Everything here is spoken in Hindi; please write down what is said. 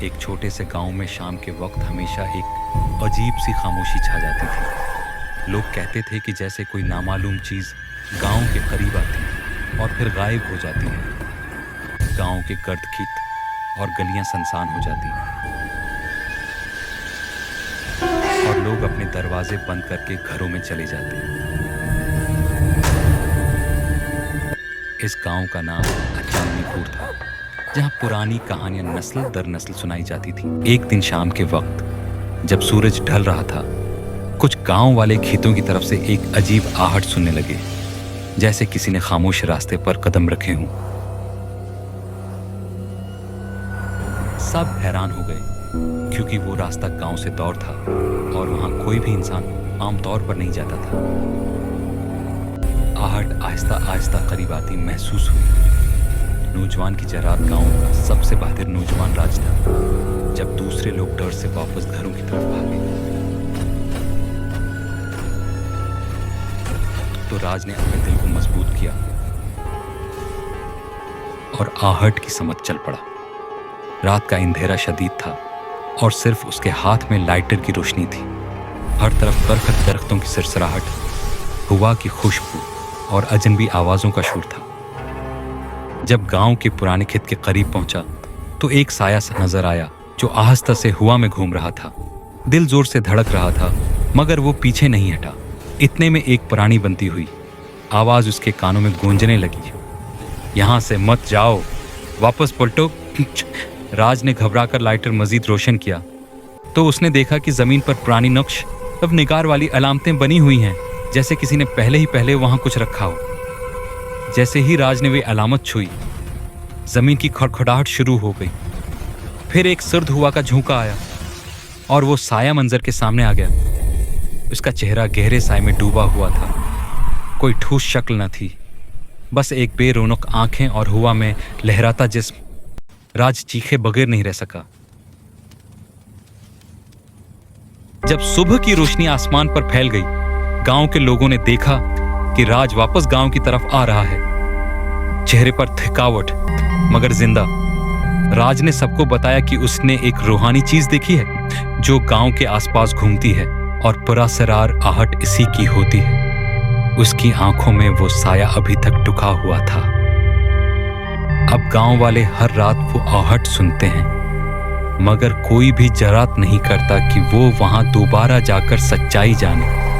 एक छोटे से गांव में शाम के वक्त हमेशा एक अजीब सी खामोशी छा जाती थी। लोग कहते थे कि जैसे कोई नामालूम चीज़ गांव के करीब आती और फिर गायब हो जाती है। गांव के गर्द खेत और गलियां सुनसान हो जाती और लोग अपने दरवाजे बंद करके घरों में चले जाते हैं। इस गांव का नाम अचाननीपुर था, जहां पुरानी कहानियां नस्ल दर नस्ल सुनाई जाती थी। एक दिन शाम के वक्त जब सूरज ढल रहा था, कुछ गांव वाले खेतों की तरफ से एक अजीब आहट सुनने लगे, जैसे किसी ने खामोश रास्ते पर कदम रखे हों। सब हैरान हो गए, क्योंकि वो रास्ता गांव से दूर था और वहां कोई भी इंसान आमतौर पर नहीं जाता था। आहट आहिस्ता आहिस्ता करीब आती महसूस हुई। नौजवान की जरात गांव का सबसे बहादुर नौजवान राज था। जब दूसरे लोग डर से वापस घरों की तरफ भागे, तो राज ने अपने दिल को मजबूत किया और आहट की समझ चल पड़ा। रात का अंधेरा शदीद था और सिर्फ उसके हाथ में लाइटर की रोशनी थी। हर तरफ बरखत दरख्तों की सिरसराहट, हवा की खुशबू और अजनबी आवाजों का शोर था। जब गांव के पुराने खेत के करीब पहुंचा तो एक साया सा नजर आया जो आहिस्ता से हवा में घूम रहा था। दिल जोर से धड़क रहा था, मगर वो पीछे नहीं हटा। इतने में एक प्राणी बनती हुई आवाज उसके कानों में गूंजने लगी, यहां से मत जाओ, वापस पलटो। राज ने घबराकर लाइटर मजीद रोशन किया तो उसने देखा कि जमीन पर पुरानी नक्श अब निगार वाली अलामतें बनी हुई हैं, जैसे किसी ने पहले वहां कुछ रखा हो। जैसे ही राज ने वे अलामत छुई, जमीन की खड़खड़ाहट शुरू हो गई। फिर एक सर्द हुआ का झोंका आया और वो साया मंजर के सामने आ गया। उसका चेहरा गहरे साए में डूबा हुआ था। कोई ठोस शक्ल न थी, बस एक बेरौनक आंखें और हवा में लहराता जिस्म। राज चीखे बगैर नहीं रह सका। जब सुबह की रोशनी आसमान पर फैल गई, गांव के लोगों ने देखा कि राज वापस गांव की तरफ आ रहा है। चेहरे पर थकावट मगर जिंदा। राज ने सबको बताया कि उसने एक रूहानी चीज देखी है जो गांव के आसपास घूमती है और पुरअसरार आहट इसी की होती है। उसकी आंखों में वो साया अभी तक टुका हुआ था। अब गांव वाले हर रात वो आहट सुनते हैं, मगर कोई भी जरात नहीं करता कि वो वहां दोबारा जाकर सच्चाई जाने।